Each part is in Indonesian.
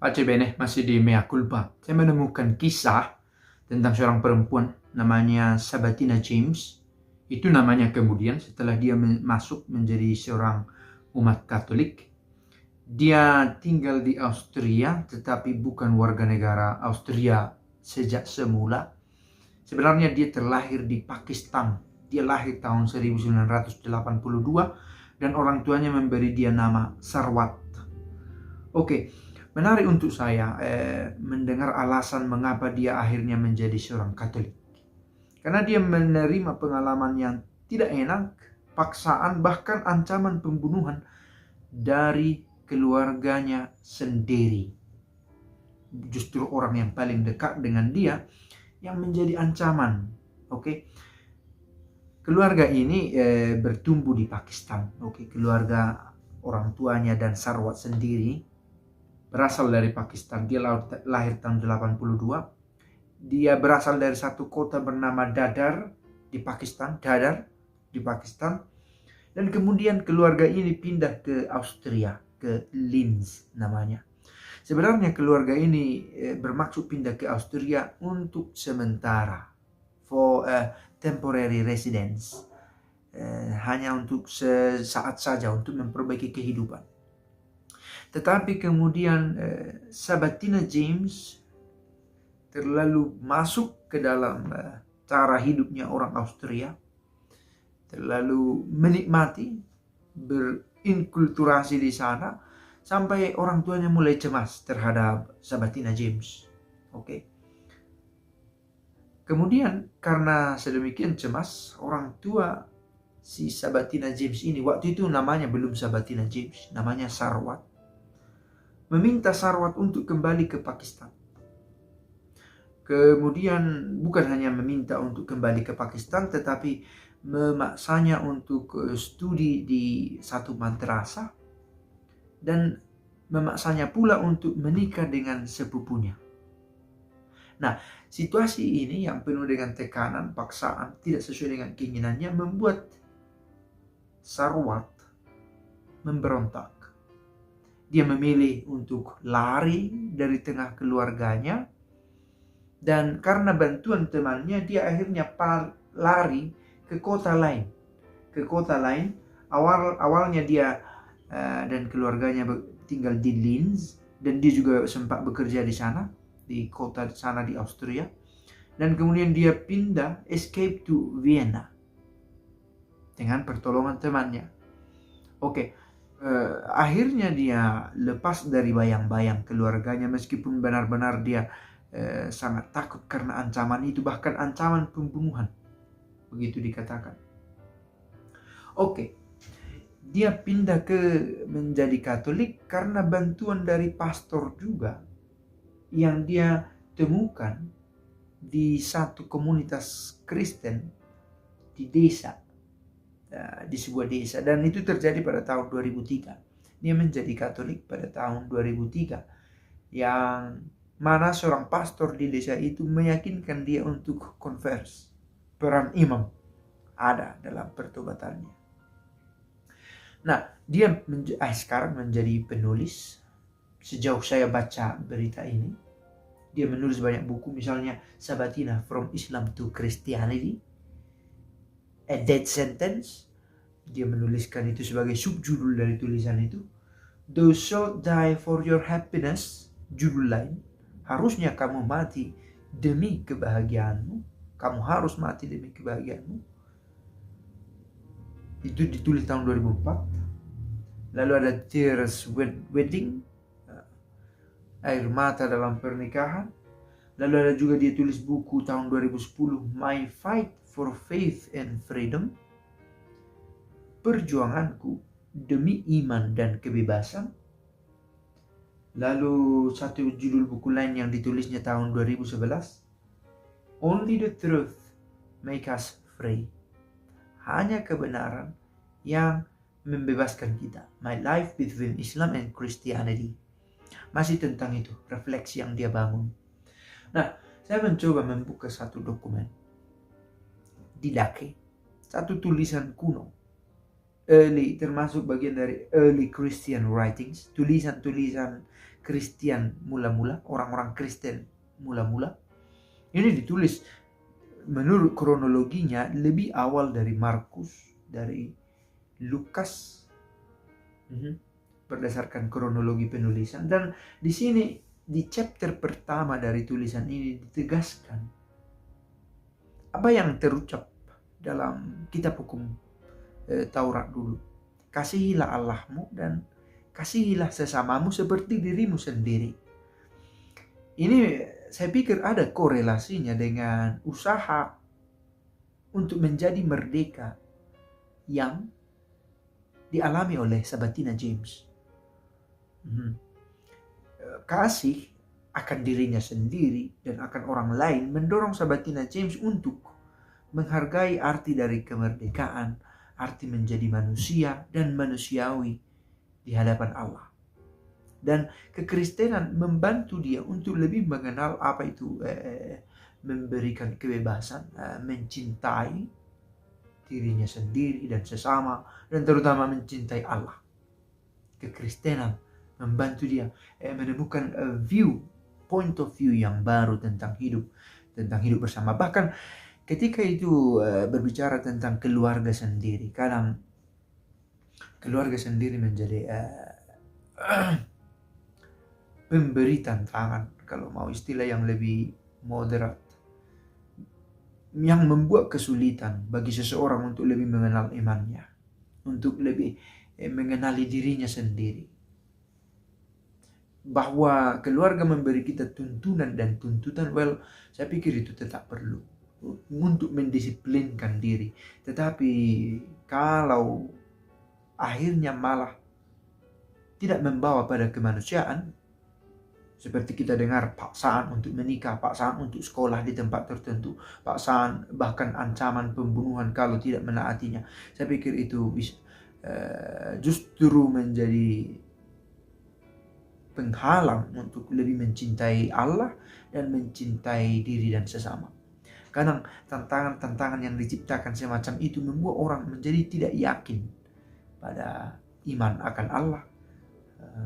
Pace bene, masih di Mea Culpa. Saya menemukan kisah tentang seorang perempuan namanya Sabatina James. Itu namanya kemudian setelah dia masuk menjadi seorang umat Katolik. Dia tinggal di Austria tetapi bukan warga negara Austria sejak semula. Sebenarnya dia terlahir di Pakistan. Dia lahir tahun 1982 dan orang tuanya memberi dia nama Sarwat. Oke, menarik untuk saya mendengar alasan mengapa dia akhirnya menjadi seorang Katolik. Karena dia menerima pengalaman yang tidak enak, paksaan, bahkan ancaman pembunuhan dari keluarganya sendiri. Justru orang yang paling dekat dengan dia yang menjadi ancaman. Oke. Keluarga ini bertumbuh di Pakistan. Oke, keluarga orang tuanya dan Sarwat sendiri berasal dari Pakistan. Dia lahir tahun 82. Dia berasal dari satu kota bernama Dadar di Pakistan. Dan kemudian keluarga ini pindah ke Austria, ke Linz namanya. Sebenarnya keluarga ini bermaksud pindah ke Austria untuk sementara, for temporary residence, hanya untuk sesaat saja untuk memperbaiki kehidupan. Tetapi kemudian Sabatina James terlalu masuk ke dalam cara hidupnya orang Austria, terlalu menikmati, berinkulturasi di sana, sampai orang tuanya mulai cemas terhadap Sabatina James. Oke. Kemudian karena sedemikian cemas, orang tua si Sabatina James ini, waktu itu namanya belum Sabatina James, namanya Sarwat, meminta Sarwat untuk kembali ke Pakistan. Kemudian bukan hanya meminta untuk kembali ke Pakistan, tetapi memaksanya untuk studi di satu madrasah dan memaksanya pula untuk menikah dengan sepupunya. Nah, situasi ini yang penuh dengan tekanan, paksaan, tidak sesuai dengan keinginannya membuat Sarwat memberontak. Dia memilih untuk lari dari tengah keluarganya, dan karena bantuan temannya dia akhirnya lari ke kota lain. Awalnya dia dan keluarganya tinggal di Linz, dan dia juga sempat bekerja di sana, di kota sana di Austria. Dan kemudian dia pindah, escape to Vienna dengan pertolongan temannya. Oke. Akhirnya dia lepas dari bayang-bayang keluarganya, meskipun benar-benar dia sangat takut karena ancaman itu, bahkan ancaman pembunuhan, begitu dikatakan. Oke. Dia pindah menjadi Katolik karena bantuan dari pastor juga yang dia temukan di satu komunitas Kristen di desa, di sebuah desa, dan itu terjadi pada tahun 2003. Dia menjadi Katolik pada tahun 2003, yang mana seorang pastor di desa itu meyakinkan dia untuk converse. Peran imam ada dalam pertobatannya. Nah, dia sekarang menjadi penulis. Sejauh saya baca berita ini, dia menulis banyak buku, misalnya Sabatina From Islam to Christianity, A Death Sentence. Dia menuliskan itu sebagai subjudul dari tulisan itu. Thou shalt die for your happiness, judul lain. Harusnya kamu mati demi kebahagiaanmu. Kamu harus mati demi kebahagiaanmu. Itu ditulis tahun 2004. Lalu ada Tears Wedding, air mata dalam pernikahan. Lalu ada juga dia tulis buku tahun 2010, My Fight for Faith and Freedom, perjuanganku demi iman dan kebebasan. Lalu satu judul buku lain yang ditulisnya tahun 2011, Only the Truth Make Us Free, hanya kebenaran yang membebaskan kita, My Life Between Islam and Christianity. Masih tentang itu, refleksi yang dia bangun. Nah, saya mencoba membuka satu dokumen di Dake, satu tulisan kuno, termasuk bagian dari early Christian writings, tulisan-tulisan Kristen mula-mula, orang-orang Kristen mula-mula. Ini ditulis menurut kronologinya lebih awal dari Markus, dari Lukas, berdasarkan kronologi penulisan. Dan di sini di chapter pertama dari tulisan ini ditegaskan apa yang terucap dalam kitab hukum Taurat dulu. Kasihilah Allahmu dan kasihilah sesamamu seperti dirimu sendiri. Ini saya pikir ada korelasinya dengan usaha untuk menjadi merdeka yang dialami oleh Sabatina James. Kasih akan dirinya sendiri dan akan orang lain mendorong Sabatina James untuk menghargai arti dari kemerdekaan, arti menjadi manusia dan manusiawi di hadapan Allah. Dan kekristenan membantu dia untuk lebih mengenal apa itu memberikan kebebasan, mencintai dirinya sendiri dan sesama, dan terutama mencintai Allah. Kekristenan membantu dia menemukan point of view yang baru tentang hidup bersama. Bahkan ketika itu berbicara tentang keluarga sendiri, kadang keluarga sendiri menjadi pemberi tantangan, kalau mau istilah yang lebih moderat, yang membuat kesulitan bagi seseorang untuk lebih mengenal imannya, untuk lebih mengenali dirinya sendiri. Bahwa keluarga memberi kita tuntunan dan tuntutan, saya pikir itu tetap perlu untuk mendisiplinkan diri. Tetapi kalau akhirnya malah tidak membawa pada kemanusiaan, seperti kita dengar paksaan untuk menikah, paksaan untuk sekolah di tempat tertentu, paksaan bahkan ancaman pembunuhan kalau tidak menaatinya. Saya pikir itu bisa justru menjadi penghalang untuk lebih mencintai Allah dan mencintai diri dan sesama. Kadang tantangan-tantangan yang diciptakan semacam itu membuat orang menjadi tidak yakin pada iman akan Allah,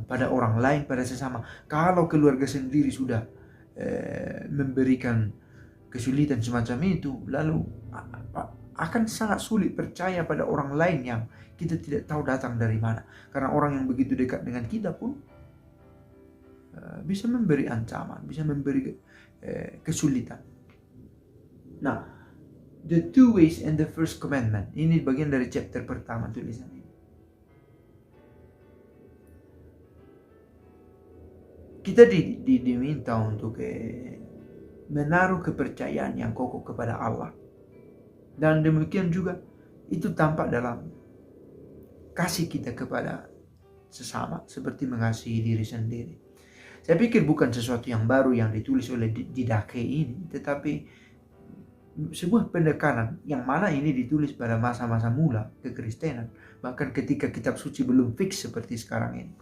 pada orang lain, pada sesama. Kalau keluarga sendiri sudah memberikan kesulitan semacam itu, lalu akan sangat sulit percaya pada orang lain yang kita tidak tahu datang dari mana. Karena orang yang begitu dekat dengan kita pun bisa memberi ancaman, bisa memberi kesulitan. Nah, the two ways and the first commandment, ini bagian dari chapter pertama tulisan ini. Kita diminta untuk menaruh kepercayaan yang kokoh kepada Allah. Dan demikian juga itu tampak dalam kasih kita kepada sesama seperti mengasihi diri sendiri. Saya pikir bukan sesuatu yang baru yang ditulis oleh Didache ini, tetapi sebuah penekanan yang mana ini ditulis pada masa-masa mula kekristenan, bahkan ketika kitab suci belum fix seperti sekarang ini.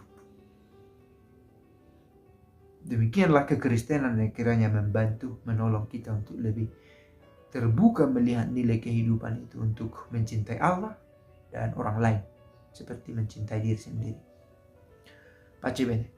Demikianlah kekristenan yang kiranya membantu, menolong kita untuk lebih terbuka melihat nilai kehidupan itu, untuk mencintai Allah dan orang lain seperti mencintai diri sendiri. Pace bene.